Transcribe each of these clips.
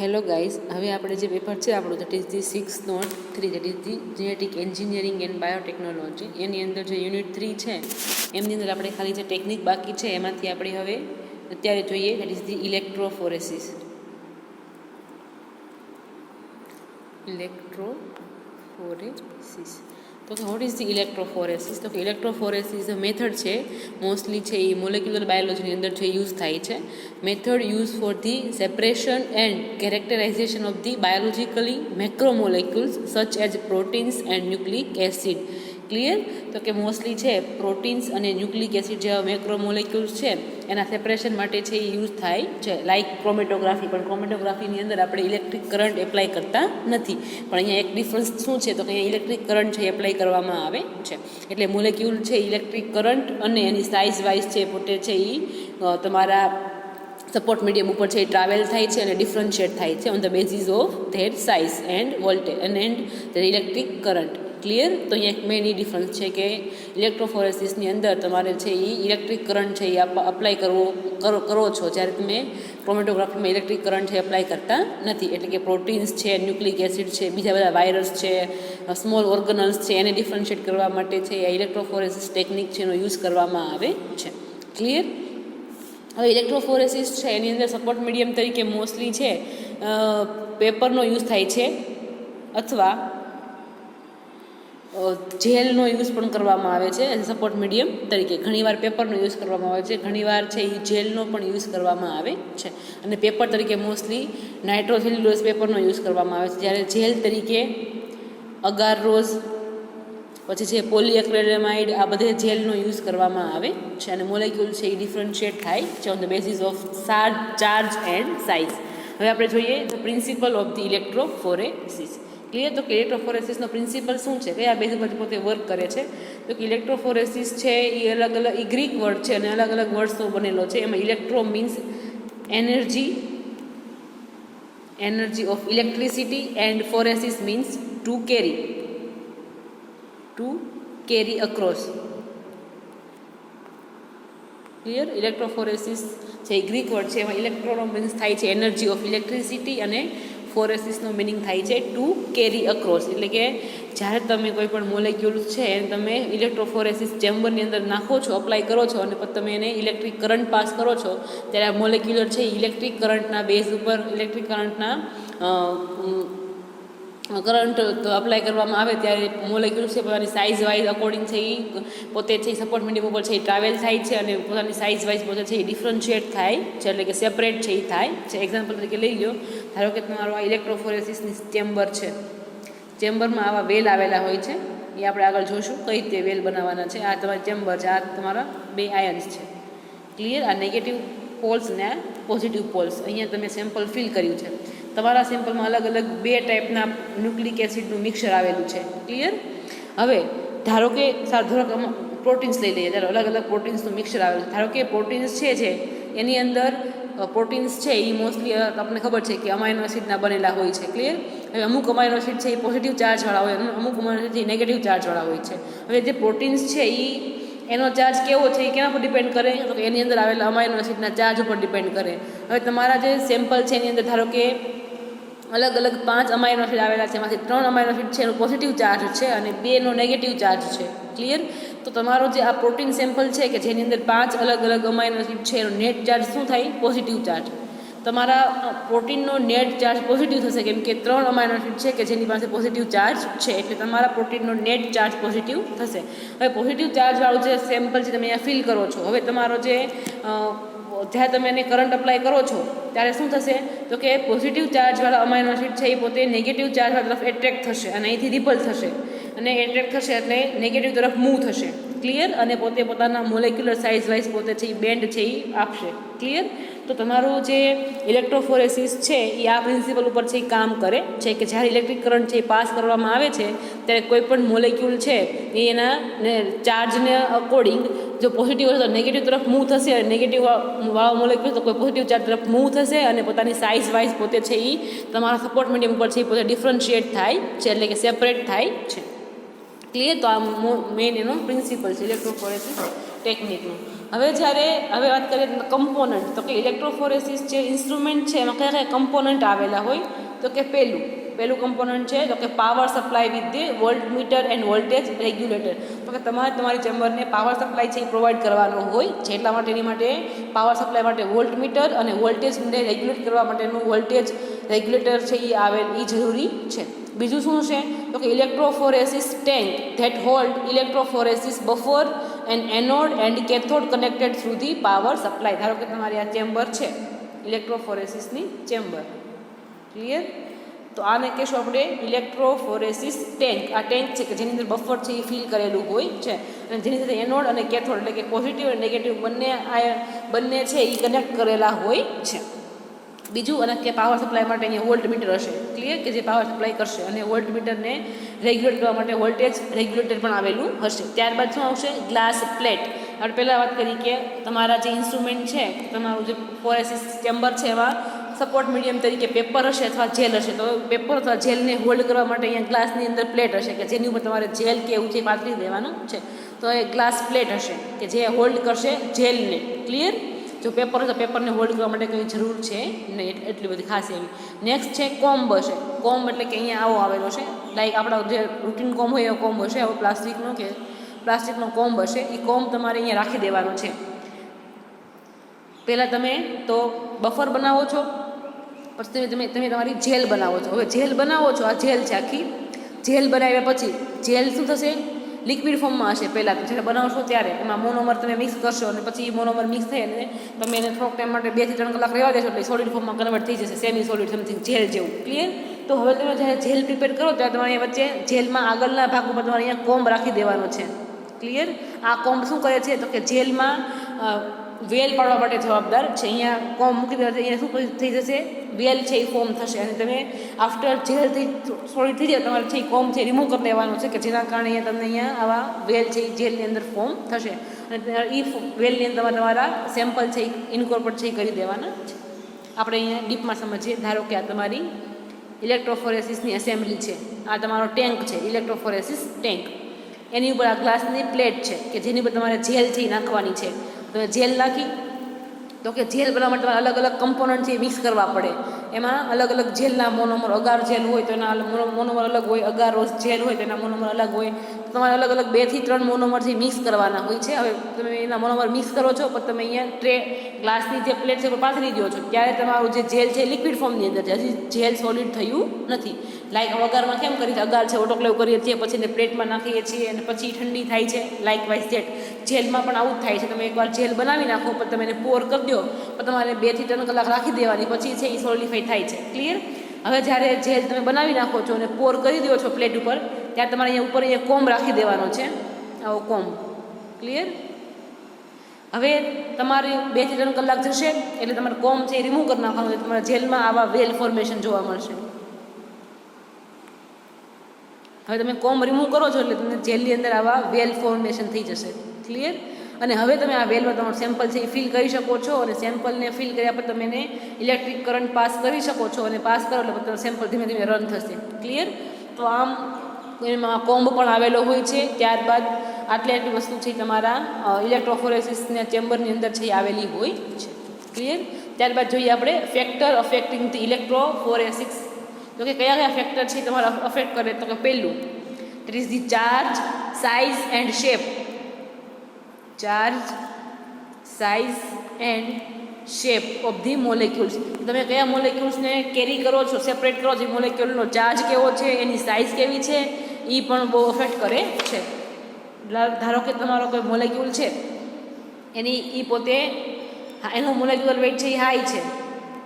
Hello guys, હવે આપણે જે પેપર છે આપણું that is the 6.3 that is the genetic engineering and biotechnology, એની અંદર જે યુનિટ 3 છે એમની અંદર આપણે ખાલી જે ટેકનિક બાકી છે એમાંથી આપણે હવે અત્યારે જોઈએ દેટ ઇઝ ધી ઇલેક્ટ્રોફોરેસિસ. તો વોટ ઇઝ ધી ઇલેક્ટ્રોફોરેસિસ? તો કે ઇલેક્ટ્રોફોરેસિસ મેથડ છે મોસ્ટલી છે એ મોલેક્યુલર બાયોલોજીની અંદર જે યુઝ થાય છે. Method use for the separation and characterization of the biologically macromolecules such as proteins and nucleic acid. Clear? તો કે મોસ્ટલી છે પ્રોટીન્સ અને ન્યુક્લિક એસિડ જેવા મેક્રોમોલેક્યુલ્સ છે એના સેપરેશન માટે છે એ યુઝ થાય છે. લાઇક ક્રોમેટોગ્રાફી, પણ ક્રોમેટોગ્રાફીની અંદર આપણે ઇલેક્ટ્રિક કરંટ એપ્લાય કરતા નથી. પણ અહીંયા એક ડિફરન્સ શું છે? તો કે અહીંયા ઇલેક્ટ્રિક કરંટ છે એપ્લાય કરવામાં આવે છે. એટલે મોલેક્યુલ છે ઇલેક્ટ્રિક કરંટ અને એની સાઇઝ વાઇઝ છે પોતે છે એ તમારા સપોર્ટ મીડિયમ ઉપર છે એ ટ્રાવેલ થાય છે અને ડિફરન્શિએટ થાય છે on the basis of their size and voltage and there electric current. Clear? તો અહીંયા એક મેઇન ડિફરન્સ છે કે ઇલેક્ટ્રોફોરેસિસની અંદર તમારે છે એ ઇલેક્ટ્રિક કરંટ છે એ અપ્લાય કરો છો, જ્યારે તમે ક્રોમેટોગ્રાફીમાં ઇલેક્ટ્રિક કરંટ છે એપ્લાય કરતા નથી. એટલે કે પ્રોટીન્સ છે, ન્યુક્લિક એસિડ છે, બીજા બધા વાયરસ છે, સ્મોલ ઓર્ગનલ્સ છે, એને ડિફરન્શિએટ કરવા માટે છે એ ઇલેક્ટ્રોફોરેસિસ ટેકનિક છે એનો યુઝ કરવામાં આવે છે. ક્લિયર? હવે ઇલેક્ટ્રોફોરેસિસ છે એની અંદર સપોર્ટ મીડિયમ તરીકે મોસ્ટલી છે પેપરનો યુઝ થાય છે અથવા જેલનો યુઝ પણ કરવામાં આવે છે એઝ સપોર્ટ મીડિયમ તરીકે. ઘણીવાર પેપરનો યુઝ કરવામાં આવે છે, ઘણીવાર છે એ જેલનો પણ યુઝ કરવામાં આવે છે. અને પેપર તરીકે મોસ્ટલી નાઇટ્રોસેલ્યુલોઝ પેપરનો યુઝ કરવામાં આવે છે, જ્યારે જેલ તરીકે અગાર રોઝ, પછી છે પોલીએક્રેલેમાઇડ, આ બધે જેલનો યુઝ કરવામાં આવે છે. અને મોલેક્યુલ છે એ ડિફરન્શિએટ થાય છે on the basis of charge and size. હવે આપણે જોઈએ the principle of the electrophoresis. Clear? તો કે ઇલેક્ટ્રોફોરેસિસનો પ્રિન્સિપલ શું છે, કયા બેઝ પર પોતે વર્ક કરે છે? તો કે ઇલેક્ટ્રોફોરેસિસ છે એ અલગ અલગ એ ગ્રીક વર્ડ છે અને અલગ અલગ વર્ડ્સનો બનેલો છે. એમાં electro means energy of electricity and phoresis means to carry across. Clear? Electrophoresis છે એ ગ્રીક વર્ડ છે, એમાં ઇલેક્ટ્રોનો મીન્સ થાય છે એનર્જી ઓફ ઇલેક્ટ્રિસિટી અને ફોરેસિસનો મિનિંગ થાય છે ટુ કેરી અક્રોસ. એટલે કે જ્યારે તમે કોઈ પણ મોલેક્યુલ છે તમે ઇલેક્ટ્રોફોરેસિસ ચેમ્બરની અંદર નાખો છો, અપ્લાય કરો છો અને પછી તમે એને ઇલેક્ટ્રિક કરંટ પાસ કરો છો, ત્યારે આ મોલેક્યુલર છે ઇલેક્ટ્રિક કરંટના બેઝ ઉપર ઇલેક્ટ્રિક કરંટના કરંટ અપ્લાય કરવામાં આવે ત્યારે મોલેક્યુલ છે પોતાની સાઇઝ વાઇઝ અકોર્ડિંગ છે એ પોતે છે સપોર્ટ મીડિયમ ઉપર છે એ ટ્રાવેલ થાય છે અને પોતાની સાઇઝ વાઇઝ પોતે છે એ ડિફરન્શિએટ થાય છે, એટલે કે સેપરેટ છે એ થાય છે. એક્ઝામ્પલ તરીકે લઈ લો, ધારો કે તમારો આ ઇલેક્ટ્રોફોરેસિસની ચેમ્બર છે, ચેમ્બરમાં આવા વેલ આવેલા હોય છે, એ આપણે આગળ જોશું કઈ રીતે વેલ બનાવવાના છે. આ તમારી ચેમ્બર છે, આ તમારા બે આયન્સ છે. ક્લિયર? આ નેગેટિવ પોલ્સ ને આ પોઝિટિવ પોલ્સ. અહીંયા તમે સેમ્પલ ફિલ કર્યું છે. તમારા સેમ્પલમાં અલગ અલગ બે ટાઈપના ન્યુક્લિક એસિડનું મિક્સર આવેલું છે. ક્લિયર? હવે ધારો કે પ્રોટીન્સ લઈ લઈએ, ત્યારે અલગ અલગ પ્રોટીન્સનું મિક્સર આવેલું છે. ધારો કે પ્રોટીન્સ છે એની અંદર પ્રોટીન્સ છે એ મોસ્ટલી આપણને ખબર છે કે અમાઇનો એસિડના બનેલા હોય છે. ક્લિયર? હવે અમુક અમાઇનો એસિડ છે એ પોઝિટિવ ચાર્જવાળા હોય અને અમુક અમાઇનો એસિડ એ નેગેટિવ ચાર્જવાળા હોય છે. હવે જે પ્રોટીન્સ છે એ એનો ચાર્જ કેવો છે એ કેના પર ડિપેન્ડ કરે? તો એની અંદર આવેલા અમાઇનો એસિડના ચાર્જ ઉપર ડિપેન્ડ કરે. હવે તમારા જે સેમ્પલ છે એની અંદર ધારો કે અલગ અલગ 5 અમાઇનો એસિડ આવેલા છે, એમાંથી 3 અમાઇનો એસિડ છે એનો પોઝિટિવ ચાર્જ છે અને 2નો નેગેટિવ ચાર્જ છે. ક્લિયર? તો તમારો જે આ પ્રોટીન સેમ્પલ છે કે જેની અંદર 5 અલગ અલગ અમાઇનો એસિડ છે એનો નેટ ચાર્જ શું થાય? Positive charge. તમારા પ્રોટીનનો નેટ ચાર્જ પોઝિટિવ થશે કેમ કે 3 અમાઇનો એસિડ છે કે જેની પાસે પોઝિટિવ ચાર્જ છે, એટલે તમારા પ્રોટીનનો નેટ ચાર્જ પોઝિટિવ થશે. હવે પોઝિટિવ ચાર્જવાળું જે સેમ્પલ છે તમે અહીંયા ફિલ કરો છો. હવે તમારો જે જ્યારે તમે એને કરંટ અપ્લાય કરો છો ત્યારે શું થશે? તો કે પોઝિટિવ ચાર્જવાળા અમાઇનો એસિડ છે એ પોતે નેગેટિવ ચાર્જવાળા તરફ એટ્રેક્ટ થશે અને અહીંથી રિપલ થશે અને એટ્રેક્ટ થશે એટલે નેગેટિવ તરફ મૂવ થશે. ક્લિયર? અને પોતે પોતાના મોલેક્યુલર સાઇઝ વાઇઝ પોતે છે એ બેન્ડ છે એ આપશે. ક્લિયર? તો તમારું જે ઇલેક્ટ્રોફોરેસિસ છે એ આ પ્રિન્સિપલ ઉપર છે એ કામ કરે છે કે જ્યારે ઇલેક્ટ્રિક કરંટ છે એ પાસ કરવામાં આવે છે ત્યારે કોઈ પણ મોલેક્યુલ છે એ એના ચાર્જને અકોર્ડિંગ જો પોઝિટિવ હશે તો નેગેટિવ તરફ મૂવ થશે અને નેગેટિવ વાળો મોલેક્યુલ તો કોઈ પોઝિટિવ ચાર્જ તરફ મૂવ થશે અને પોતાની સાઇઝ વાઇઝ પોતે છે એ તમારા સપોર્ટ મીડિયમ ઉપર છે એ પોતે ડિફરન્શિએટ થાય છે, એટલે કે સેપરેટ થાય છે. ક્લિયર? તો આ મેઇન એનો પ્રિન્સિપલ છે ઇલેક્ટ્રોફોરેસિસ ટેકનિકનો. હવે વાત કરીએ કમ્પોનન્ટ, તો કે ઇલેક્ટ્રોફોરેસિસ જે ઇન્સ્ટ્રુમેન્ટ છે એમાં કયા કયા કમ્પોનન્ટ આવેલા હોય, તો કે પહેલું કમ્પોનન્ટ છે તો કે power supply with the voltmeter end voltage regulator. તો કે તમારી ચેમ્બરને પાવર સપ્લાય છે એ પ્રોવાઈડ કરવાનો હોય છે, એટલા માટે એની માટે પાવર સપ્લાય માટે વોલ્ટમીટર અને વોલ્ટેજને રેગ્યુલેટ કરવા માટેનું વોલ્ટેજ રેગ્યુલેટર છે એ જરૂરી છે. બીજું શું છે, તો કે electrophoresis tank that hold electrophoresis buffer and anode and cathode connected through the power supply. ધારો કે તમારી આ ચેમ્બર છે, ઇલેક્ટ્રોફોરેસિસની ચેમ્બર, ક્લિયર. તો આને કહેશું આપણે ઇલેક્ટ્રોફોરેસિસ ટેન્ક. આ ટેન્ક છે કે જેની અંદર બફર છે એ ફિલ કરેલું હોય છે અને જેની સાથે એનોડ અને કેથોડ એટલે કે પોઝિટિવ અને નેગેટિવ બંને છે એ કનેક્ટ કરેલા હોય છે. બીજું અને કે પાવર સપ્લાય માટે અહીંયા વોલ્ટમીટર હશે, ક્લિયર, કે જે પાવર સપ્લાય કરશે, અને વોલ્ટમીટરને રેગ્યુલેટ કરવા માટે વોલ્ટેજ રેગ્યુલેટર પણ આવેલું હશે. ત્યારબાદ શું આવશે, ગ્લાસ પ્લેટ. આપણે પહેલાં વાત કરી કે તમારા જે ઇન્સ્ટ્રુમેન્ટ છે, તમારું જે ફોરેસિસ ચેમ્બર છે એમાં સપોર્ટ મીડિયમ તરીકે પેપર હશે અથવા જેલ હશે. તો પેપર અથવા જેલને હોલ્ડ કરવા માટે અહીંયા ગ્લાસની અંદર પ્લેટ હશે કે જેની ઉપર તમારે જેલ કે એવું છે પાથરી દેવાનું છે. તો એ ગ્લાસ પ્લેટ હશે કે જે હોલ્ડ કરશે જેલને, ક્લિયર. જો પેપર હોય તો પેપરને હોલ્ડ કરવા માટે કંઈ જરૂર છે નહીં, એટલી બધી ખાસ એવી. નેક્સ્ટ છે કોમ્બ હશે. કોમ્બ એટલે કે અહીંયા આવો આવેલો છે, લાઈક આપણા જે રૂટીન કોમ્બ હોય એવો કોમ્બ હશે, આવો પ્લાસ્ટિકનો કોમ્બ હશે. એ કોમ્બ તમારે અહીંયા રાખી દેવાનો છે. પહેલાં તમે તો બફર બનાવો છો, પછી તમે તમારી જેલ બનાવો છો. હવે જેલ બનાવો છો, આ જેલ છે આખી. જેલ બનાવ્યા પછી જેલ શું થશે, લિક્વિડ ફોર્મમાં હશે. પહેલાં જ્યારે બનાવશો ત્યારે એમાં મોનોમર તમે મિક્સ કરશો અને પછી મોનોમર મિક્સ થઈ અને તમે એને થોડોક ટાઈમ માટે 2 થી 3 કલાક રહેવા દેશો એટલે સોલિડ ફોર્મમાં કન્વર્ટ થઈ જશે, સેમી સોલિડ સમથિંગ જેલ જેવું, ક્લિયર. તો હવે તમે જ્યારે જેલ પ્રિપેર કરો ત્યારે તમારે અહીંયા વચ્ચે જેલમાં આગળના ભાગ ઉપર તમારે અહીંયા કોમ્બ રાખી દેવાનો છે, ક્લિયર. આ કોમ્બ શું કરે છે, તો કે જેલમાં વેલ પાડવા માટે જવાબદાર છે. અહીંયા કોમ્બ મૂકી દેવાથી અહીંયા શું થઈ જશે, વેલ છે એ ફોર્મ થશે અને તમે આફ્ટર જેલથી સોલિડ થઈ જાય તમારે છે એ કોમ્બ છે રિમૂવ કરી દેવાનું છે કે જેના કારણે અહીંયા તમને અહીંયા આવા વેલ છે એ જેલની અંદર ફોર્મ થશે અને એ વેલની અંદર તમારા સેમ્પલ છે એ ઇન્કોર્પોરેટ છે એ કરી દેવાના છે. આપણે અહીંયા ડીપમાં સમજીએ. ધારો કે આ તમારી ઇલેક્ટ્રોફોરેસિસની એસેમ્બલી છે, આ તમારો ટેન્ક છે, ઇલેક્ટ્રોફોરેસિસ ટેન્ક. એની ઉપર આ ગ્લાસની પ્લેટ છે કે જેની ઉપર તમારે જેલ છે એ નાખવાની છે. તમે જેલ નાખી તો કે જેલ બનાવવા માટે તમારે અલગ અલગ કમ્પોનન્ટ છે એ મિક્સ કરવા પડે. એમાં અલગ અલગ જેલના મોનોમર, અગાર જેલ હોય તો એના મોનોમર અલગ હોય, અગાર જેલ હોય તો એના મોનોમર અલગ હોય. તમારે અલગ અલગ 2 થી 3 મોનોમર છે મિક્સ કરવાના હોય છે. હવે તમે એના મોનોમર મિક્સ કરો છો પણ તમે અહીંયા ગ્લાસની જે પ્લેટ છે એ પાથરી દો છો ત્યારે તમારું જે જેલ છે લિક્વિડ ફોર્મની અંદર છે, હજી જેલ સોલિડ થયું નથી. લાઈક અગારમાં કેમ કરીએ, અગાર છે ઓટોક્લેવ કરીએ છીએ પછી એને પ્લેટમાં નાખીએ છીએ અને પછી ઠંડી થાય છે, લાઈક વાઇઝ જેટ જેલમાં પણ આવું જ થાય છે. તમે એકવાર જેલ બનાવી નાખો પણ તમે એને પોર કરી દો પણ તમારે 2 થી 3 કલાક રાખી દેવાની, પછી છે એ સોલિડિફાઈ થાય છે, ક્લિયર. હવે જ્યારે જેલ તમે બનાવી નાખો છો અને પોર કરી દો છો પ્લેટ ઉપર ત્યારે તમારે અહીંયા ઉપર અહીંયા કોમ્બ રાખી દેવાનો છે, આવો કોમ્બ, ક્લિયર. હવે તમારે 2 થી 3 કલાક જશે એટલે તમારે કોમ્બ છે એ રિમૂવ કરી નાખવાનું છે. તમારા જેલમાં આવા વેલ ફોર્મેશન જોવા મળશે. હવે તમે કોમ્બ રિમૂવ કરો છો એટલે તમને જેલની અંદર આવા વેલ ફોર્મેશન થઈ જશે, ક્લિયર. અને હવે તમે આ વેલમાં તમારું સેમ્પલ છે એ ફિલ કરી શકો છો અને સેમ્પલને ફિલ કર્યા પછી તમે એને ઇલેક્ટ્રિક કરંટ પાસ કરી શકો છો અને પાસ કરો એટલે તમારું સેમ્પલ ધીમે ધીમે રન થશે, ક્લિયર. તો આમ એમાં કોમ્બ પણ આવેલો હોય છે. ત્યારબાદ આટલી વસ્તુ છે તમારા ઇલેક્ટ્રોફોરેસિસના ચેમ્બરની અંદર છે એ આવેલી હોય છે, ક્લિયર. ત્યારબાદ જોઈએ આપણે ફેક્ટર અફેક્ટિંગ ધી ઇલેક્ટ્રોફોરેસિસ. તો કે કયા ફેક્ટર છે તમારે અફેક્ટ કરે, તો કે પહેલું it is the charge, size and shape. Charge, size and shape of the molecules. તમે કયા મોલેક્યુલ્સને કેરી કરો છો, સેપરેટ કરો છો, એ મોલેક્યુલનો ચાર્જ કેવો છે, એની સાઇઝ કેવી છે, એ પણ બહુ અફેક્ટ કરે છે. ધારો કે તમારો કોઈ મોલેક્યુલ છે એની એ પોતે એનો મોલેક્યુલર વેઇટ છે એ હાઈ છે,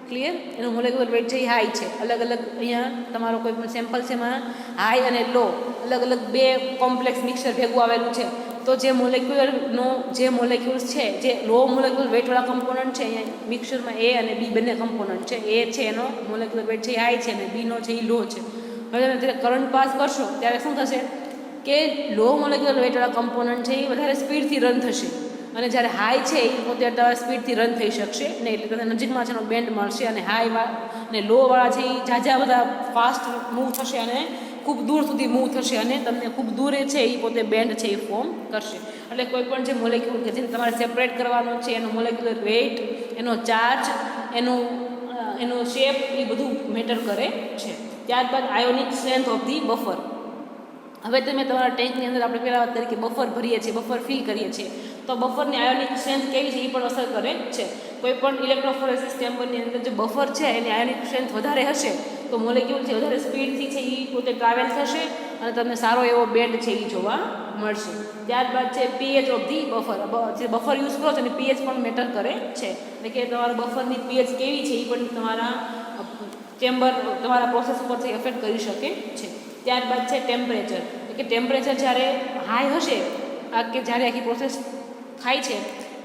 ક્લિયર. એનું મોલેક્યુલર વેઇટ છે એ હાઈ છે. અલગ અલગ અહીંયા તમારો કોઈ પણ સેમ્પલ છે એમાં હાઈ અને લો અલગ અલગ 2 કોમ્પ્લેક્સ મિક્સર ભેગું આવેલું છે. તો જે મોલેક્યુલ્સ છે, જે લો મોલેક્યુલર વેઇટવાળા કમ્પોનન્ટ છે અહીંયા મિક્સરમાં એ અને બી બંને કમ્પોનન્ટ છે. એ છે એનો મોલેક્યુલર વેઇટ છે એ હાઈ છે અને બીનો છે એ લો છે. હવે તમે જ્યારે કરંટ પાસ કરશો ત્યારે શું થશે કે લો મોલેક્યુલર વેઇટવાળા કમ્પોનન્ટ છે એ વધારે સ્પીડથી રન થશે અને જ્યારે હાઈ છે એ પોતે અત્યારે સ્પીડથી રન થઈ શકશે નહીં, એટલે તમને નજીકમાં છે એનો બેન્ડ મળશે. અને હાઈવાળા અને લોવાળા છે એ ઝાઝા બધા ફાસ્ટ મૂવ થશે અને ખૂબ દૂર સુધી મૂવ થશે અને તમને ખૂબ દૂરે છે એ પોતે બેન્ડ છે એ ફોર્મ કરશે. એટલે કોઈ પણ જે મોલેક્યુલ કે જેને તમારે સેપરેટ કરવાનો છે, એનો મોલેક્યુલર વેઇટ, એનો ચાર્જ, એનો શેપ, એ બધું મેટર કરે છે. ત્યારબાદ ionic strength of the buffer. હવે તમે તમારા ટેન્કની અંદર આપણે પહેલાં વાત કરી કે બફર ભરીએ છીએ, બફર ફિલ કરીએ છીએ, તો બફરની આયોનિક સ્ટ્રેન્થ કેવી છે એ પણ અસર કરે છે. કોઈ પણ ઇલેક્ટ્રોફોરેસિસ ચેમ્બરની અંદર જે બફર છે એની આયોનિક સ્ટ્રેન્થ વધારે હશે તો મોલેક્યુલ છે વધારે સ્પીડથી છે એ પોતે ટ્રાવેલ થશે અને તમને સારો એવો બેન્ડ છે એ જોવા મળશે. ત્યારબાદ છે પીએચ ઓફ ધી બફર. જે બફર યુઝ કરો છો અને પીએચ પણ મેટર કરે છે, એટલે કે તમારા બફરની પીએચ કેવી છે એ પણ તમારા ચેમ્બર, તમારા પ્રોસેસ ઉપર છે એફેક્ટ કરી શકે છે. ત્યારબાદ છે ટેમ્પરેચર, એટલે કે ટેમ્પરેચર જ્યારે હાઈ હશે, કે જ્યારે આખી પ્રોસેસ થાય છે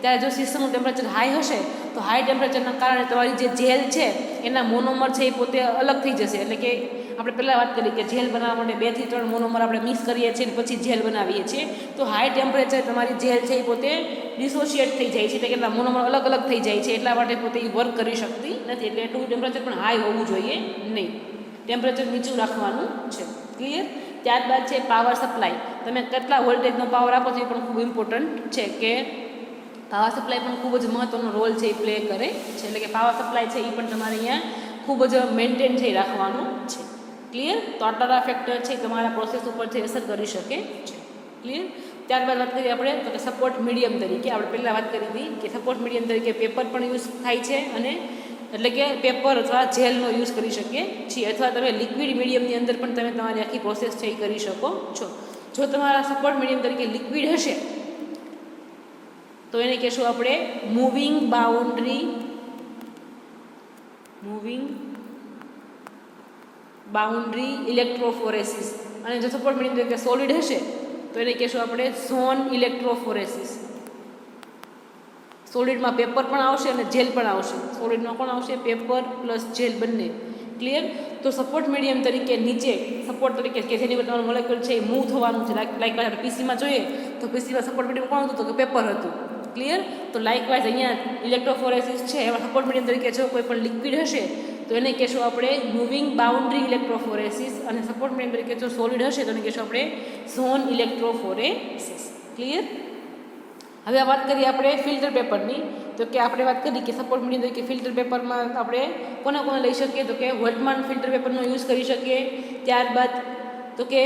ત્યારે જો સિસ્ટમનું ટેમ્પરેચર હાઈ હશે તો હાઈ ટેમ્પરેચરના કારણે તમારી જે જેલ છે એના મોનોમર છે એ પોતે અલગ થઈ જશે. એટલે કે આપણે પહેલાં વાત કરી કે જેલ બનાવવા માટે 2 થી 3 મોનોમર આપણે મિક્સ કરીએ છીએ અને પછી જેલ બનાવીએ છીએ, તો હાઈ ટેમ્પરેચર તમારી જેલ છે એ પોતે ડિસોશિએટ થઈ જાય છે, એટલે કે મોનોમર અલગ અલગ થઈ જાય છે, એટલા માટે પોતે એ વર્ક કરી શકતી નથી. એટલે એટલું ટેમ્પરેચર પણ હાઈ હોવું જોઈએ નહીં, ટેમ્પરેચર નીચું રાખવાનું છે. ક્લિયર? ત્યારબાદ છે પાવર સપ્લાય. તમે કેટલા વોલ્ટેજનો પાવર આપો છો એ પણ ખૂબ ઇમ્પોર્ટન્ટ છે, કે પાવર સપ્લાય પણ ખૂબ જ મહત્ત્વનો રોલ છે એ પ્લે કરે છે. એટલે કે પાવર સપ્લાય છે એ પણ તમારે અહીંયા ખૂબ જ મેન્ટેન થઈ રાખવાનું છે. ક્લિયર? તો આટલા ફેક્ટર છે તમારા પ્રોસેસ ઉપર છે અસર કરી શકે છે. ક્લિયર? ત્યારબાદ વાત કરીએ આપણે તો કે સપોર્ટ મીડિયમ તરીકે. આપણે પહેલાં વાત કરી હતી કે સપોર્ટ મીડિયમ તરીકે પેપર પણ યુઝ થાય છે, અને એટલે કે પેપર અથવા જેલનો યુઝ કરી શકીએ છીએ, અથવા તમે લિક્વિડ મીડિયમની અંદર પણ તમે તમારી આખી પ્રોસેસ છે એ કરી શકો છો. જો તમારા સપોર્ટ મીડિયમ તરીકે લિક્વિડ હશે તો એને કહેશું આપણે મૂવિંગ બાઉન્ડ્રી ઇલેક્ટ્રોફોરેસિસ, અને જો સપોર્ટ મીડિયમ તરીકે સોલિડ હશે તો એને કહેશું આપણે ઝોન ઇલેક્ટ્રોફોરેસિસ. સોલિડમાં પેપર પણ આવશે અને જેલ પણ આવશે. સોલિડમાં પણ આવશે પેપર પ્લસ જેલ બંને. ક્લિયર? તો સપોર્ટ મીડિયમ તરીકે નીચે સપોર્ટ તરીકે કે જેની પર તમારું મોલેક્યુલ છે એ મૂવ થવાનું છે, લાઈક આપણે પીસીમાં જોઈએ તો પીસીમાં સપોર્ટ મીડિયમ કોણ હતું તો કે પેપર હતું. ક્લિયર? તો લાઇકવાઇઝ અહીંયા ઇલેક્ટ્રોફોરેસિસ છે એમાં સપોર્ટ મીડિયમ તરીકે જો કોઈ પણ લિક્વિડ હશે તો એને કહેશું આપણે મૂવિંગ બાઉન્ડ્રી ઇલેક્ટ્રોફોરેસિસ, અને સપોર્ટ મીડિયમ તરીકે જો સોલિડ હશે તો એને કહેશું આપણે ઝોન ઇલેક્ટ્રોફોરેસિસ. ક્લિયર? હવે વાત કરીએ આપણે ફિલ્ટર પેપરની, તો કે આપણે વાત કરી કે સપોર્ટ મીડિયમ તરીકે ફિલ્ટર પેપરમાં આપણે કોને લઈ શકીએ તો કે વોલ્ટમાન ફિલ્ટર પેપરનો યુઝ કરી શકીએ. ત્યારબાદ તો કે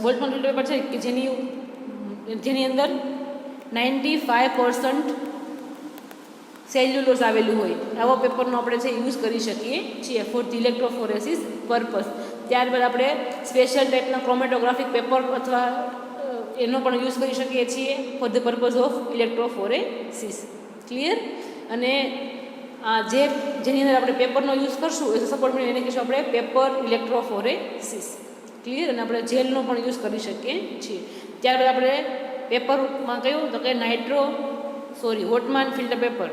વોલ્ટમાન ફિલ્ટર પેપર છે કે જેની અંદર 95% સેલ્યુલોઝ આવેલું હોય, આવા પેપરનો આપણે છે યુઝ કરી શકીએ છીએ ફોર ધી ઇલેક્ટ્રોફોરેસિસ પર્પઝ. ત્યારબાદ આપણે સ્પેશિયલ ટાઈપના ક્રોમેટોગ્રાફિક પેપર અથવા એનો પણ યુઝ કરી શકીએ છીએ for the purpose of electrophoresis. Clear? અને જેની અંદર આપણે પેપરનો યુઝ કરશું એ સપોર્ટ મીડિયમ એને કહીશું આપણે પેપર ઇલેક્ટ્રોફોરેસિસ. ક્લિયર? અને આપણે જેલનો પણ યુઝ કરી શકીએ છીએ. ત્યારબાદ આપણે પેપરમાં કયું તો કે Whatman filter paper.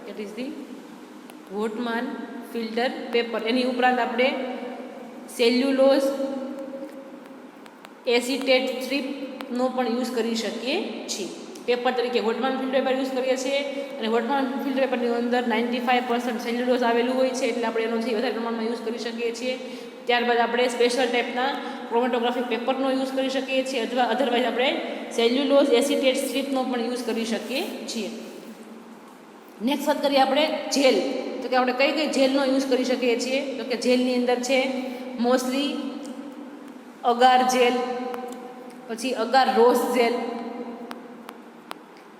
That is the Whatman filter paper. એની ઉપરાંત આપણે સેલ્યુલોઝ એસિટેટ સ્ટ્રીપનો પણ યુઝ કરી શકીએ છીએ. પેપર તરીકે વોટમાન ફિલ્ટર પેપર યુઝ કરીએ છીએ, અને વોટમાન ફિલ્ટર પેપરની અંદર 95% સેલ્યુલોઝ આવેલું હોય છે, એટલે આપણે એનો જે વધારે પ્રમાણમાં યુઝ કરી શકીએ છીએ. ત્યારબાદ આપણે સ્પેશિયલ ટાઈપના ક્રોમેટોગ્રાફિક પેપરનો યુઝ કરી શકીએ છીએ, અથવા અધરવાઇઝ આપણે સેલ્યુલોઝ એસિટેટ સ્ટ્રીપનો પણ યુઝ કરી શકીએ છીએ. નેક્સ્ટ વાત કરીએ આપણે જેલ, તો કે આપણે કઈ જેલનો યુઝ કરી શકીએ છીએ તો કે જેલની અંદર છે મોસ્ટલી અગાર જેલ, પછી અગાર રોઝ જેલ,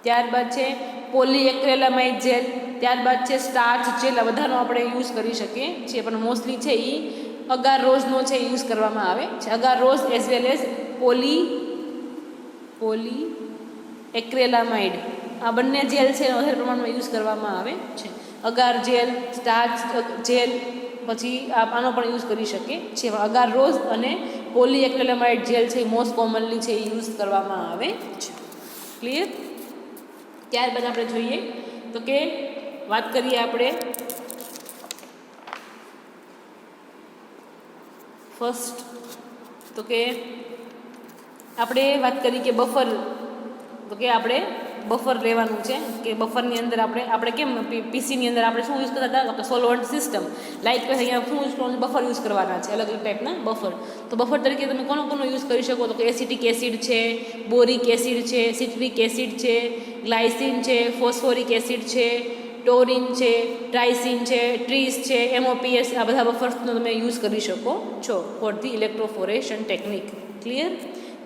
ત્યારબાદ છે પોલીએક્રેલામાઇડ જેલ, ત્યારબાદ છે સ્ટાર્ચ જેલ. આ બધાનો આપણે યુઝ કરી શકીએ છીએ, પણ મોસ્ટલી છે એ અગાર રોઝનો છે યુઝ કરવામાં આવે છે. અગાર રોઝ એઝ વેલ એઝ પોલીએક્રેલામાઇડ, આ બંને જેલ છે વધારે પ્રમાણમાં યુઝ કરવામાં આવે છે. અગાર જેલ, સ્ટાર્ચ જેલ, પછી આનો પણ યુઝ કરી શકીએ છીએ. અગાર રોઝ અને પોલીએક્રેલામાઇડ જેલ છે એ મોસ્ટ કોમનલી છે એ યુઝ કરવામાં આવે છે. ક્લિયર? ત્યારબાદ આપણે જોઈએ તો કે વાત કરીએ આપણે ફર્સ્ટ તો કે આપણે વાત કરી કે બફર, તો કે આપણે બફર લેવાનું છે કે બફરની અંદર આપણે કેમ પીસીની અંદર આપણે શું યુઝ કરતા હતા તો સોલવન્ટ સિસ્ટમ લાઇક અહીંયા શું યુઝ કરવાનું બફર યુઝ કરવાના છે અલગ અલગ ટાઈપના બફર. તો બફર તરીકે તમે કોનો યુઝ કરી શકો તો કે એસિટિક એસિડ છે, બોરિક એસિડ છે, સિટ્રિક એસિડ છે, ગ્લાયસિન છે, ફોસ્ફોરિક એસિડ છે, ટોરિન છે, ટ્રાઇસિન છે, ટ્રીસ છે, MOPS આ બધા બફર્સનો તમે યુઝ કરી શકો છો ફોર ધી ઇલેક્ટ્રોફોરેશન ટેકનિક. ક્લિયર.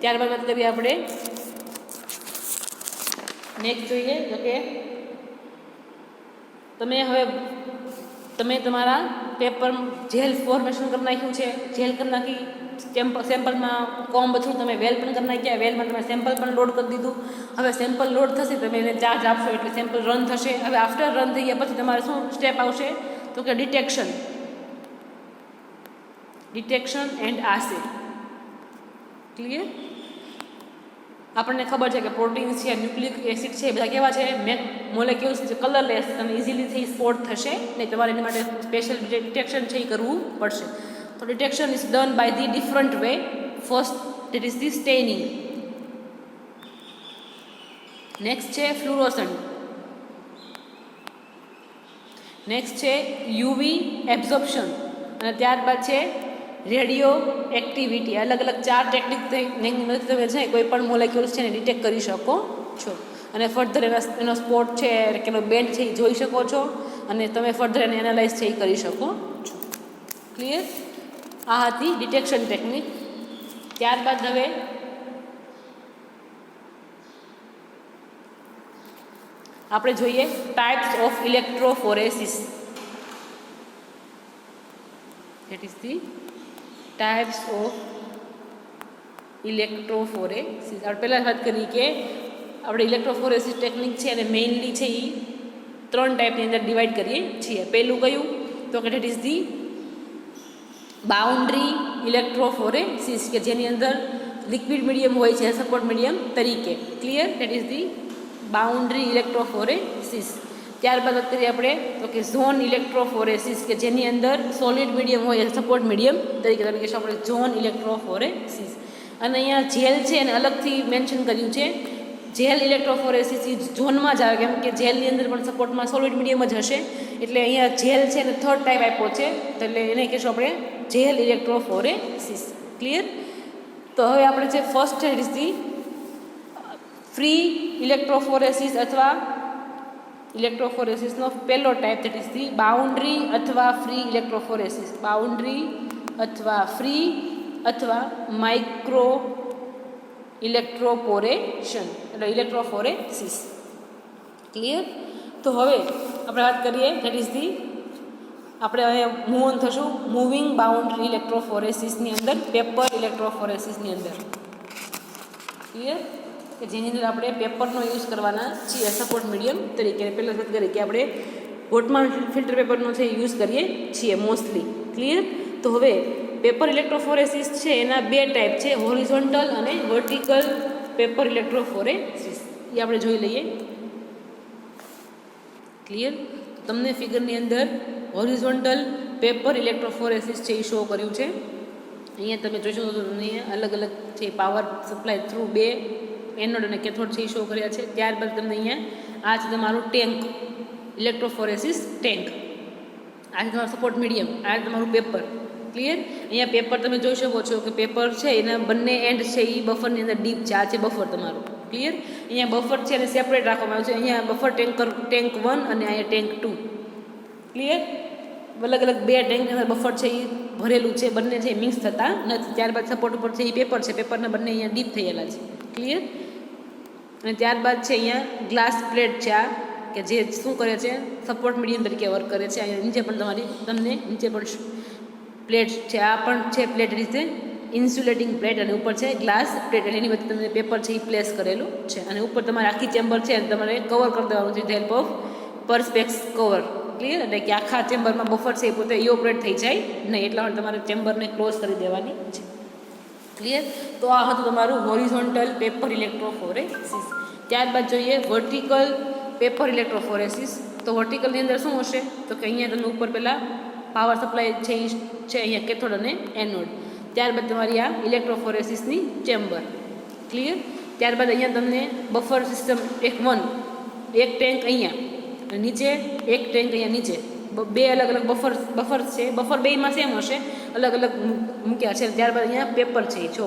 ત્યારબાદ વાત કરીએ આપણે નેક્સ્ટ જોઈએ તો કે તમે તમારા પેપર જેલ ફોર્મેશન કરી નાખ્યું છે, જેલ કરી નાખી, સેમ્પલમાં કોમ્બ થ્રુ તમે વેલ પણ કરી નાખ્યા, વેલમાં તમે સેમ્પલ પણ લોડ કરી દીધું. હવે સેમ્પલ લોડ થશે તમે એને ચાર્જ આપશો એટલે સેમ્પલ રન થશે. હવે આફ્ટર રન થઈ ગયા પછી તમારે શું સ્ટેપ આવશે તો કે ડિટેક્શન એન્ડ આસે. ક્લિયર. આપણને ખબર છે કે પ્રોટીન્સ છે, ન્યુક્લિક એસિડ છે, બધા કેવા છે મોલેક્યુલ્સ જે કલરલેસ તમે ઇઝીલીથી સ્પોટ થશે નહીં. તમારે એની માટે સ્પેશિયલ ડિટેક્શન છે એ કરવું પડશે. તો detection is done by the different way. First it is the staining. Next છે ફ્લુરોસન્ટ. નેક્સ્ટ છે યુવી એબ્ઝોર્પ્શન અને ત્યારબાદ છે રેડિયો એક્ટિવિટી. અલગ અલગ 4 ટેકનિક તમે છે કોઈ પણ મોલેક્યુલ્સ છે ને ડિટેક્ટ કરી શકો છો અને ફર્ધર એનો સ્પોટ છે કે એનો બેન્ડ છે એ જોઈ શકો છો અને તમે ફર્ધર એને એનાલાઇઝ છે એ કરી શકો છો. ક્લિયર. આ હતી ડિટેક્શન ટેકનિક. ત્યારબાદ હવે આપણે જોઈએ types of electrophoresis. That is the types of electrophoresis. આપણે પહેલાં વાત કરી કે આપણે ઇલેક્ટ્રોફોરેસિસ ટેકનિક છે અને મેઇનલી છે એ 3 ટાઈપની અંદર ડિવાઈડ કરીએ છીએ. પહેલું કયું તો કે that is the boundary electrophoresis કે જેની અંદર લિક્વિડ મીડિયમ હોય છે સપોર્ટ મીડિયમ તરીકે. Clear. That is the boundary electrophoresis. ત્યારબાદ વાત કરીએ આપણે તો કે ઝોન ઇલેક્ટ્રોફોરેસિસ કે જેની અંદર સોલિડ મીડિયમ હોય સપોર્ટ મીડિયમ તરીકે કહીશું આપણે ઝોન ઇલેક્ટ્રોફોરેસિસ. અને અહીંયા જેલ છે એને અલગથી મેન્શન કર્યું છે. જેલ ઇલેક્ટ્રોફોરેસિસ એ ઝોનમાં જ આવે કેમ કે જેલની અંદર પણ સપોર્ટમાં સોલિડ મીડિયમ જ હશે એટલે અહીંયા જેલ છે એને 3rd ટાઈપ આપ્યો છે એટલે એને કહીશું આપણે જેલ ઇલેક્ટ્રોફોરેસિસ. ક્લિયર. તો હવે આપણે જે ફર્સ્ટ છે it is the free electrophoresis અથવા ઇલેક્ટ્રોફોરેસિસનો પહેલો type that is the boundary અથવા ફ્રી ઇલેક્ટ્રોફોરેસિસ. બાઉન્ડ્રી અથવા ફ્રી અથવા માઇક્રો ઇલેક્ટ્રોફોરેશન એટલે ઇલેક્ટ્રોફોરેસિસ. ક્લિયર. તો હવે આપણે વાત કરીએ ધેટ ઇઝ ધી આપણે અહીંયા મૂવ ઓન થશું મૂવિંગ બાઉન્ડ્રી ઇલેક્ટ્રોફોરેસિસની અંદર પેપર ઇલેક્ટ્રોફોરેસિસની અંદર. ક્લિયર. કે જેની અંદર આપણે પેપરનો યુઝ કરવાના છીએ સપોર્ટ મીડિયમ તરીકે. પહેલાં વાત કરીએ કે આપણે વોટમાન ફિલ્ટર પેપરનો છે યુઝ કરીએ છીએ મોસ્ટલી. ક્લિયર. તો હવે પેપર ઇલેક્ટ્રોફોરેસિસ છે એના 2 ટાઈપ છે હોરિઝોન્ટલ અને વર્ટિકલ પેપર ઇલેક્ટ્રોફોરેસિસ. એ આપણે જોઈ લઈએ. ક્લિયર. તમને ફિગરની અંદર હોરિઝોન્ટલ પેપર ઇલેક્ટ્રોફોરેસિસ છે એ શો કર્યું છે. અહીંયા તમે જોશો તો તમને અલગ અલગ છે પાવર સપ્લાય થ્રુ 2 એનોડ અને કેથોડ છે એ શો કર્યા છે. ત્યારબાદ તમને અહીંયા આ છે તમારું ટેન્ક ઇલેક્ટ્રોફોરેસિસ ટેન્ક. આ છે તમારું સપોર્ટ મીડિયમ. આ છે તમારું પેપર. ક્લિયર. અહીંયા પેપર તમે જોઈ શકો છો કે પેપર છે એના બંને એન્ડ છે એ બફરની અંદર ડીપ છે. આ છે બફર તમારું. ક્લિયર. અહીંયા બફર છે એને સેપરેટ રાખવામાં આવ્યું છે. અહીંયા બફર ટેન્ક 1 અને અહીંયા ટેન્ક 2. ક્લિયર. અલગ અલગ 2 ટેન્ક અંદર બફર છે એ ભરેલું છે. બંને છે મિક્સ થતા નથી. ત્યારબાદ સપોર્ટ ઉપર છે એ પેપર છે. પેપરના બંને અહીંયા ડીપ થયેલા છે. ક્લિયર. અને ત્યારબાદ છે અહીંયા ગ્લાસ પ્લેટ છે આ કે જે શું કરે છે સપોર્ટ મીડિયમ તરીકે વર્ક કરે છે. અહીંયા નીચે પણ તમને નીચે પણ પ્લેટ છે. આ પણ છે પ્લેટ રીતે ઇન્સ્યુલેટિંગ પ્લેટ અને ઉપર છે ગ્લાસ પ્લેટ એટલે એની વચ્ચે તમને પેપર છે એ પ્લેસ કરેલું છે અને ઉપર તમારે આખી ચેમ્બર છે અને તમારે કવર કરી દેવાનું છે help of perspex cover. Clear. એટલે કે આખા ચેમ્બરમાં બફર છે એ પોતે ઇઓપરેટ થઈ જાય નહીં એટલા માટે તમારે ચેમ્બરને ક્લોઝ કરી દેવાની છે. ક્લિયર. તો આ હતું તમારું હોરિઝોન્ટલ પેપર ઇલેક્ટ્રોફોરેસિસ. ત્યારબાદ જોઈએ વર્ટિકલ પેપર ઇલેક્ટ્રોફોરેસિસ. તો વર્ટિકલની અંદર શું હશે તો કે અહીંયા તમને ઉપર પહેલાં પાવર સપ્લાય છે એ છે અહીંયા કેથોડ અને એનોડ. ત્યારબાદ તમારી આ ઇલેક્ટ્રોફોરેસિસની ચેમ્બર. ક્લિયર. ત્યારબાદ અહીંયા તમને બફર સિસ્ટમ એક ટેન્ક અહીંયા નીચે, એક ટેન્ક અહીંયા નીચે, બે અલગ અલગ બફર છે. બફર બેમાં સેમ હશે, અલગ અલગ મૂક્યા છે. ત્યારબાદ અહીંયા પેપર છે. જો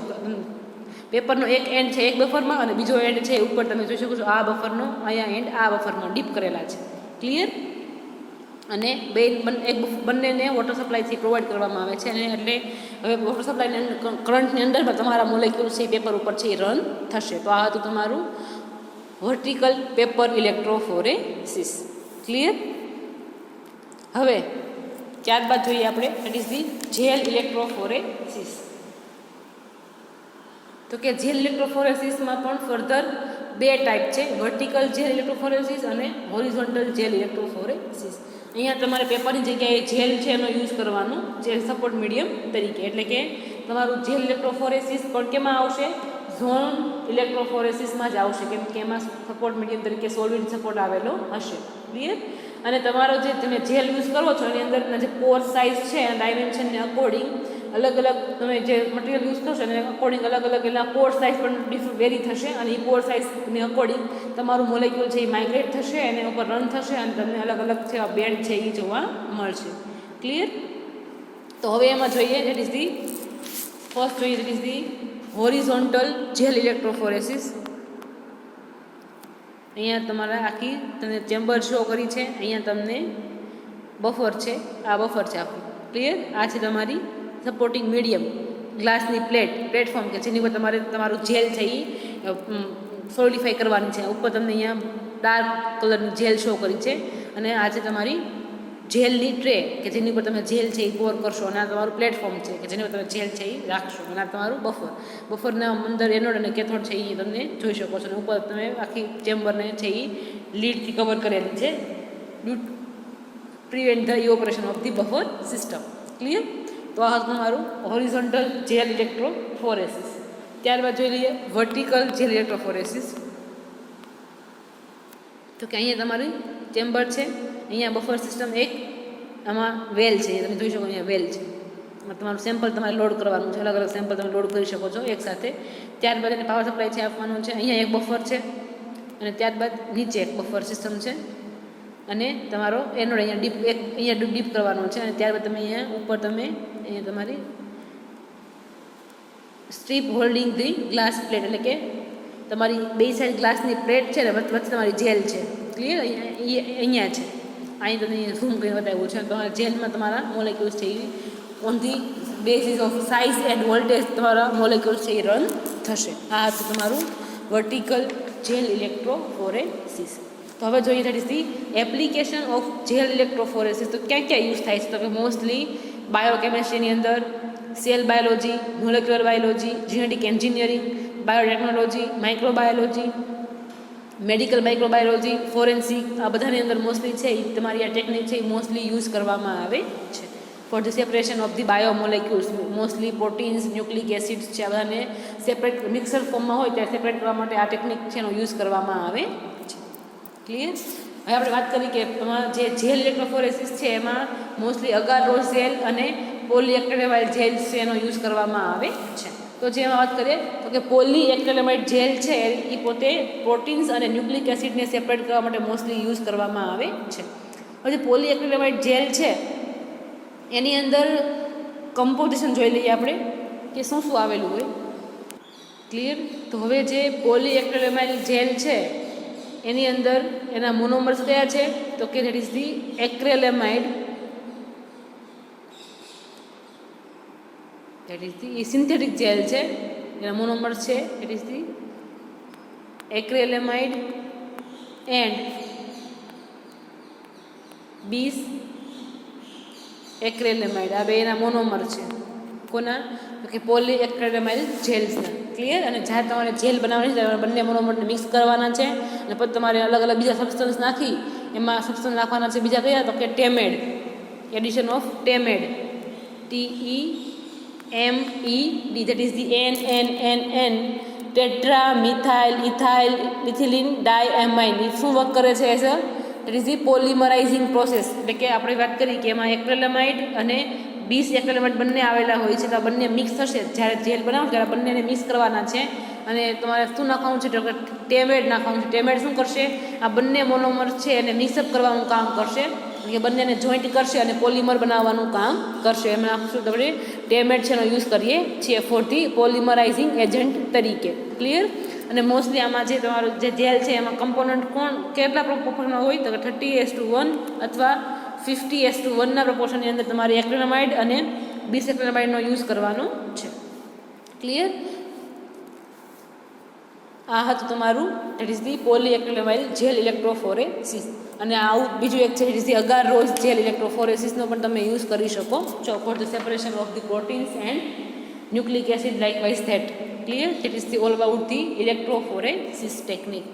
પેપરનો એક એન્ડ છે એક બફરમાં અને બીજો એન્ડ છે ઉપર તમે જોઈ શકો છો આ બફરનો, અહીંયા એન્ડ આ બફરમાં ડીપ કરેલા છે. ક્લિયર? અને બંનેને વોટર સપ્લાયથી પ્રોવાઈડ કરવામાં આવે છે. અને એટલે હવે વોટર સપ્લાયની કરંટની અંડરમાં તમારા મોલેક્યુલ છે પેપર ઉપર છે એ રન થશે. તો આ હતું તમારું વર્ટિકલ પેપર ઇલેક્ટ્રોફોરેસિસ. ક્લિયર? હવે ત્યારબાદ જોઈએ આપણે that is the jail electrophoresis. તો કે જેલ ઇલેક્ટ્રોફોરેસિસમાં પણ ફર્ધર બે ટાઈપ છે, વર્ટિકલ જેલ ઇલેક્ટ્રોફોરેસિસ અને હોરિઝોન્ટલ જેલ ઇલેક્ટ્રોફોરેસિસ. અહીંયા તમારે પેપરની જગ્યાએ જેલ છે એનો યુઝ કરવાનો, જેલ સપોર્ટ મીડિયમ તરીકે. એટલે કે તમારું જેલ ઇલેક્ટ્રોફોરેસિસ પણ કેમાં આવશે? ઝોન ઇલેક્ટ્રોફોરેસિસમાં જ આવશે, કેમ કે એમાં સપોર્ટ મીડિયમ તરીકે સોલિડ સપોર્ટ આવેલો હશે. ક્લિયર? અને તમારો જે તમે જેલ યુઝ કરો છો એની અંદરના જે પોર સાઇઝ છે અને ડાયમેન્શનને અકોર્ડિંગ અલગ અલગ તમે જે મટીરિયલ યુઝ કરશો એને અકોર્ડિંગ અલગ અલગ એના પોર સાઇઝ પણ વેરી થશે. અને એ પોર સાઇઝને અકોર્ડિંગ તમારું મોલેક્યુલ છે એ માઇગ્રેટ થશે, એને ઉપર રન થશે અને તમને અલગ અલગ છે બેન્ડ છે એ જોવા મળશે. ક્લિયર? તો હવે એમાં જોઈએ દેટ ઇઝ ધી ફર્સ્ટ જોઈએ that is the horizontal gel electrophoresis. અહીંયા તમારા આખી તમને ચેમ્બર શો કરી છે. અહીંયા તમને બફર છે, આ બફર છે આખું. ક્લિયર? આ છે તમારી સપોર્ટિંગ મીડિયમ, ગ્લાસની પ્લેટફોર્મ કે જેની ઉપર તમારે તમારું જેલ છે એ સોલિડિફાઈ કરવાની છે. ઉપર તમને અહીંયા ડાર્ક કલરની જેલ શો કરી છે. અને આ છે તમારી જેલની ટ્રે કે જેની ઉપર તમે જેલ છે એ પોર કરશો. અને આ તમારું પ્લેટફોર્મ છે કે જેની ઉપર તમે જેલ છે એ રાખશો. અને આ તમારું બફરના અંદર એનોડ અને કેથોડ છે એ તમને જોઈ શકો છો. અને ઉપર તમે આખી ચેમ્બરને છે એ લીડથી કવર કરેલી છે to prevent the evaporation of the buffer system. Clear? તો આ તમારું હોરિઝોન્ટલ જેલ ઇલેક્ટ્રોફોરેસિસ. ત્યારબાદ જોઈ લઈએ વર્ટિકલ જેલ ઇલેક્ટ્રોફોરેસિસ. તો કે અહીંયા તમારી ચેમ્બર છે, અહીંયા બફર સિસ્ટમ એક, આમાં વેલ છે, તમે જોઈ શકો અહીંયા વેલ છે. તમારું સેમ્પલ તમારે લોડ કરવાનું છે, અલગ અલગ સેમ્પલ તમે લોડ કરી શકો છો એકસાથે. ત્યારબાદ એને પાવર સપ્લાય છે આપવાનું છે. અહીંયા એક બફર છે અને ત્યારબાદ નીચે એક બફર સિસ્ટમ છે. અને તમારો એનોડ અહીંયા ડીપ કરવાનો છે. અને ત્યારબાદ તમે અહીંયા ઉપર તમે અહીંયા તમારી strip holding the glass plate, એટલે કે તમારી બે સાઈડ ગ્લાસની પ્લેટ છે ને વચ્ચે તમારી જેલ છે. ક્લિયર? અહીંયા છે, અહીં તમને ઝૂમ કરીને બતાવ્યું છે. તમારા જેલમાં તમારા મોલેક્યુલ્સ છે એ on the basis of size and voltage તમારા મોલેક્યુલ્સ છે એ રન થશે. આ હતું તમારું વર્ટિકલ જેલ ઇલેક્ટ્રોફોરેસિસ. તો હવે જોઈએ that is the application of gel electrophoresis. તો ક્યાં ક્યાં યુઝ થાય છે? તો કે મોસ્ટલી બાયોકેમિસ્ટ્રીની અંદર, cell biology, molecular biology, genetic engineering, biotechnology, microbiology, medical microbiology, forensic, આ બધાની અંદર મોસ્ટલી છે એ તમારી આ ટેકનિક છે એ મોસ્ટલી યુઝ કરવામાં આવે છે four the separation of the biomolecules. Mostly proteins, nucleic acids છે, આ બધાને સેપરેટ મિક્સર ફોર્મમાં હોય ત્યારે સેપરેટ કરવા માટે આ ટેકનિક છે એનો યુઝ કરવામાં આવે છે. ક્લિયર? હવે આપણે વાત કરી કે જે જેલ ઇલેક્ટ્રોફોરેસિસ છે એમાં મોસ્ટલી અગારોઝ જેલ અને પોલીએક્રેલેમાઇડ જેલ છે એનો યુઝ કરવામાં આવે છે. તો જેમાં વાત કરીએ તો કે પોલીએક્રેલેમાઇડ જેલ છે એ પોતે પ્રોટીન્સ અને ન્યુક્લિક એસિડને સેપરેટ કરવા માટે મોસ્ટલી યુઝ કરવામાં આવે છે. હવે પોલીએક્રેલેમાઇડ જેલ છે એની અંદર કમ્પોઝિશન જોઈ લઈએ આપણે કે શું શું આવેલું હોય. ક્લિયર? તો હવે જે પોલીએક્રેલેમાઇડ જેલ છે એની અંદર એના મોનોમર્સ કયા છે? તો કે that is the acrylamide, that is the synthetic gel છે, એના મોનોમર્સ છે that is the acrylamide and bis acrylamide. આ બે એના મોનોમર છે. કોના? તો કે પોલી એક્રેલેમાઇડ જેલ્સના. ક્લિયર? અને જ્યારે તમારે જેલ બનાવવાની છે તમારે બંને મોનોમરને મિક્સ કરવાના છે અને પછી તમારે અલગ અલગ બીજા સબસ્ટન્સ નાખી એમાં સબસ્ટન્સ નાખવાના છે બીજા કયા? તો કે TEMED, addition of TEMED, TEMED, that is the NNNN tetra methyl ethyl methylene diamine. એ શું વર્ક કરે છે? As that is the polymerizing process. એટલે કે આપણે વાત કરી કે એમાં એક્રેલેમાઇડ અને બીસ એક્રેલેમાઇડ બંને આવેલા હોય છે. તો આ બંને મિક્સ થશે. જ્યારે જેલ બનાવો ત્યારે બંનેને મિક્સ કરવાના છે અને તમારે શું નાખવાનું છે તો કે ટેમેડ નાખવાનું છે. ટેમેડ શું કરશે? આ બંને મોનોમર છે એને મિક્સઅપ કરવાનું કામ કરશે, કે બંનેને જોઈન્ટ કરશે અને પોલિમર બનાવવાનું કામ કરશે. એમાં આપણે તમે ટેમેડ છે એનો યુઝ કરીએ છીએ ફોર ધી પોલિમરાઇઝિંગ એજન્ટ તરીકે. ક્લિયર? અને મોસ્ટલી આમાં જે તમારું જે જેલ છે એમાં કમ્પોનન્ટ કેટલા પ્રપોર્શનમાં હોય તો કે 30:1 અથવા 50:1 પ્રપોર્શનની અંદર તમારે એક્રેલામાઇડ અને બિસએક્રેલામાઇડનો યુઝ કરવાનો છે. ક્લિયર? આ હતું તમારું that is the polyacrylamide gel electrophoresis. અને આવું બીજું એક છે that is the agarose gel ઇલેક્ટ્રોફોરેસિસનો પણ તમે યુઝ કરી શકો છો for the separation of the proteins and nucleic acid likewise that. Clear? That is the all about the electrophoresis technique.